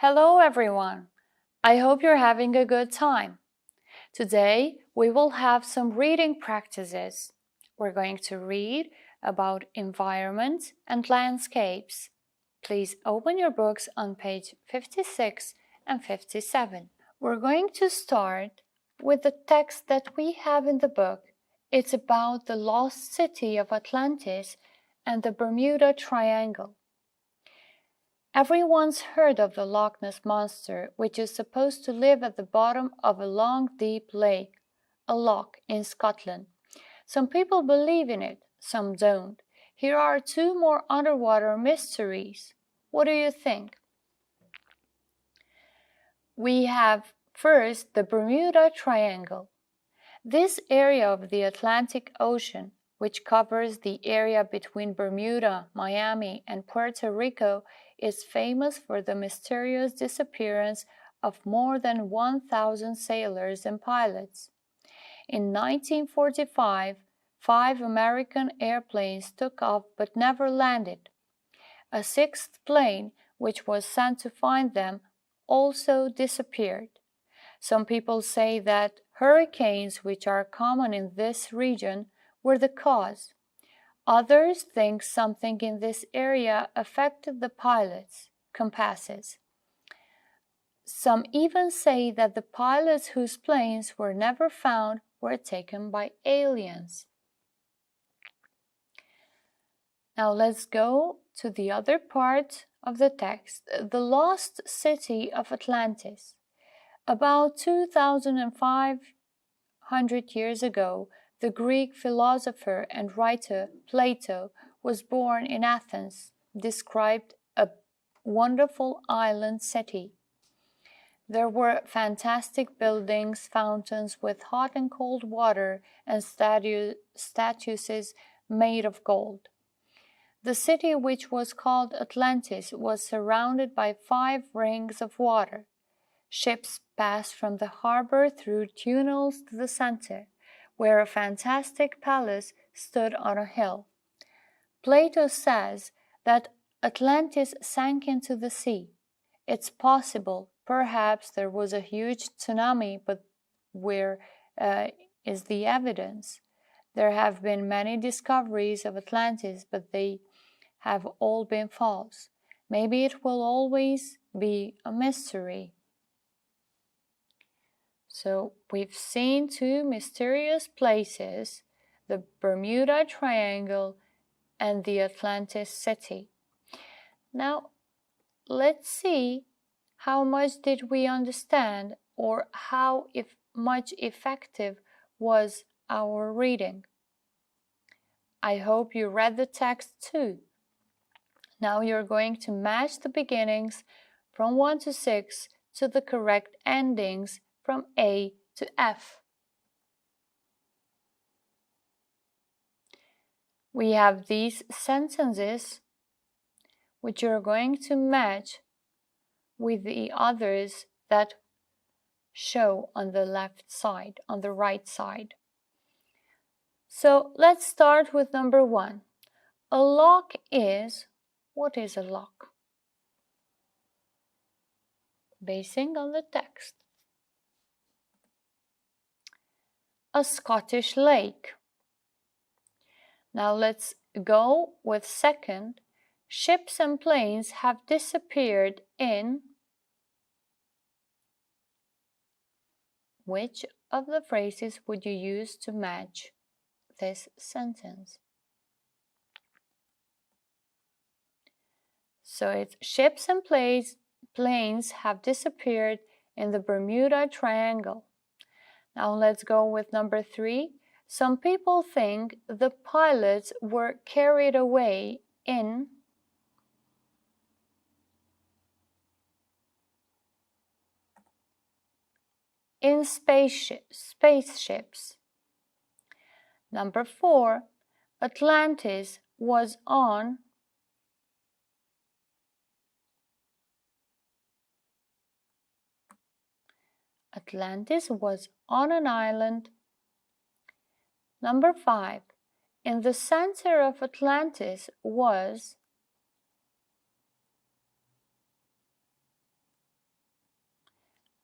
Hello everyone! I hope you're having a good time. Today we will have some reading practices. We're going to read about environment and landscapes. Please open your books on page 56 and 57. We're going to start with the text that we have in the book. It's about the lost city of Atlantis and the Bermuda Triangle. Everyone's heard of the Loch Ness Monster, which is supposed to live at the bottom of a long, deep lake, a loch in Scotland. Some people believe in it, some don't. Here are two more underwater mysteries. What do you think? We have first the Bermuda Triangle. This area of the Atlantic Ocean, which covers the area between Bermuda, Miami, and Puerto Rico, is famous for the mysterious disappearance of more than 1,000 sailors and pilots. In 1945, 5 American airplanes took off but never landed. A 6th plane, which was sent to find them, also disappeared. Some people say that hurricanes, which are common in this region, were the cause. Others think something in this area affected the pilots' compasses. Some even say that the pilots whose planes were never found were taken by aliens. Now let's go to the other part of the text, the lost city of Atlantis. About 2,500 years ago, the Greek philosopher and writer Plato was born in Athens, described a wonderful island city. There were fantastic buildings, fountains with hot and cold water, and statues made of gold. The city, which was called Atlantis, was surrounded by 5 rings of water. Ships passed from the harbor through tunnels to the center, where a fantastic palace stood on a hill. Plato says that Atlantis sank into the sea. It's possible, perhaps there was a huge tsunami, but where is the evidence? There have been many discoveries of Atlantis, but they have all been false. Maybe it will always be a mystery. So we've seen 2 mysterious places, the Bermuda Triangle and the Atlantis city. Now let's see how much did we understand, or how much effective was our reading. I hope you read the text too. Now you're going to match the beginnings from 1 to 6 to the correct endings from A to F. We have these sentences which you're going to match with the others that show on the left side, on the right side. So let's start with number 1. A loch is, what is a loch? Basing on the text. A Scottish lake. Now let's go with second. Ships and planes have disappeared in. Which of the phrases would you use to match this sentence? So it's ships and planes have disappeared in the Bermuda Triangle. Now let's go with number 3. Some people think the pilots were carried away in spaceships. Number 4. Atlantis was on an island. Number 5. In the center of Atlantis was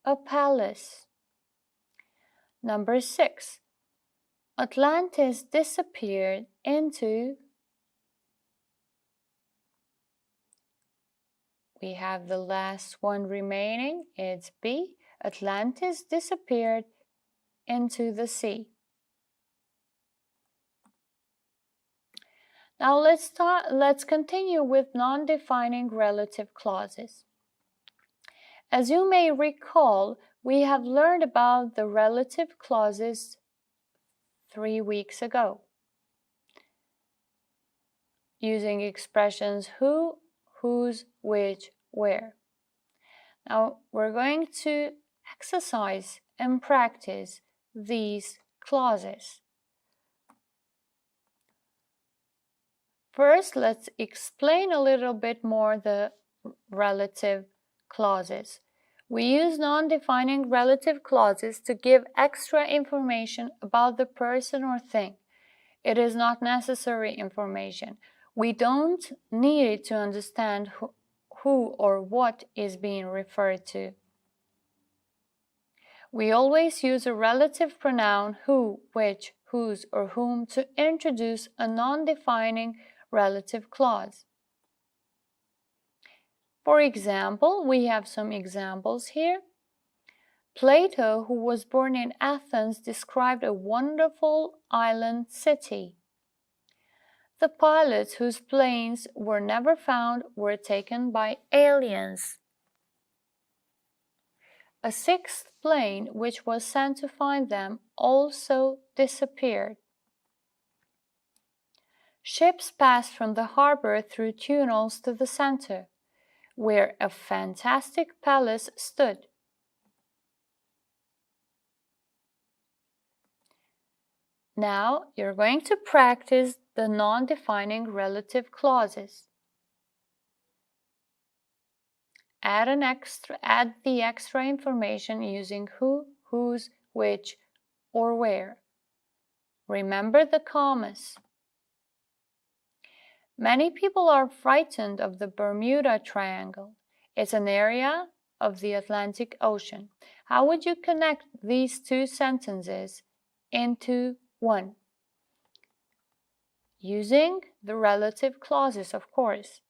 a palace. Number 6. Atlantis disappeared into. We have the last one remaining. It's B. Atlantis disappeared into the sea. Now let's continue with non-defining relative clauses. As you may recall, we have learned about the relative clauses 3 weeks ago, using expressions who, whose, which, where. Now we're going to exercise and practice these clauses. First, let's explain a little bit more the relative clauses. We use non-defining relative clauses to give extra information about the person or thing. It is not necessary information. We don't need it to understand who or what is being referred to. We always use a relative pronoun who, which, whose, or whom to introduce a non-defining relative clause. For example, we have some examples here. Plato, who was born in Athens, described a wonderful island city. The pilots whose planes were never found were taken by aliens. A sixth plane, which was sent to find them, also disappeared. Ships passed from the harbor through tunnels to the center, where a fantastic palace stood. Now you're going to practice the non-defining relative clauses. Add the extra information using who, whose, which, or where. Remember the commas. Many people are frightened of the Bermuda Triangle. It's an area of the Atlantic Ocean. How would you connect these two sentences into one? Using the relative clauses, of course.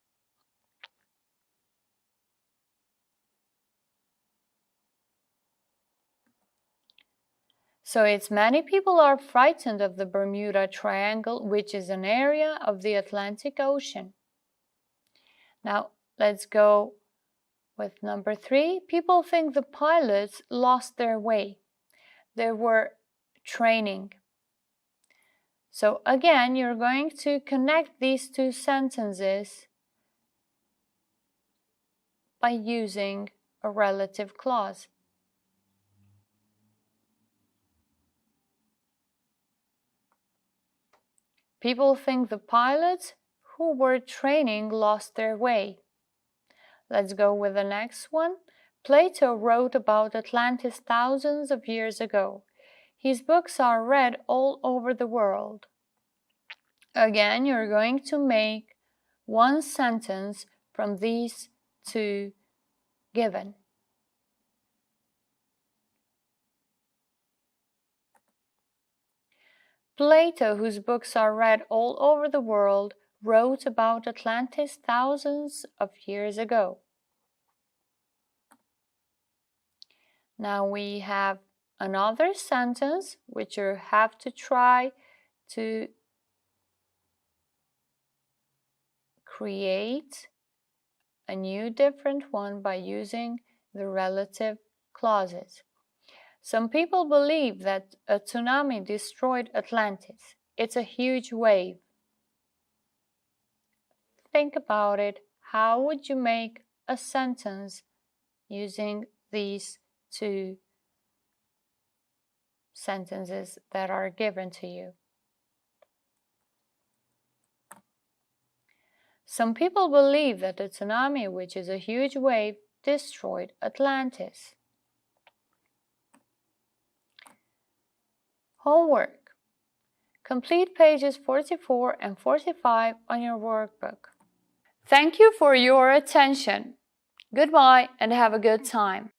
So it's many people are frightened of the Bermuda Triangle, which is an area of the Atlantic Ocean. Now let's go with number 3. People think the pilots lost their way. They were training. So again, you're going to connect these two sentences by using a relative clause. People think the pilots who were training lost their way. Let's go with the next one. Plato wrote about Atlantis thousands of years ago. His books are read all over the world. Again, you're going to make one sentence from these two given. Plato, whose books are read all over the world, wrote about Atlantis thousands of years ago. Now we have another sentence which you have to try to create a new different one by using the relative clauses. Some people believe that a tsunami destroyed Atlantis. It's a huge wave. Think about it. How would you make a sentence using these two sentences that are given to you? Some people believe that a tsunami, which is a huge wave, destroyed Atlantis. Homework. Complete pages 44 and 45 on your workbook. Thank you for your attention. Goodbye and have a good time.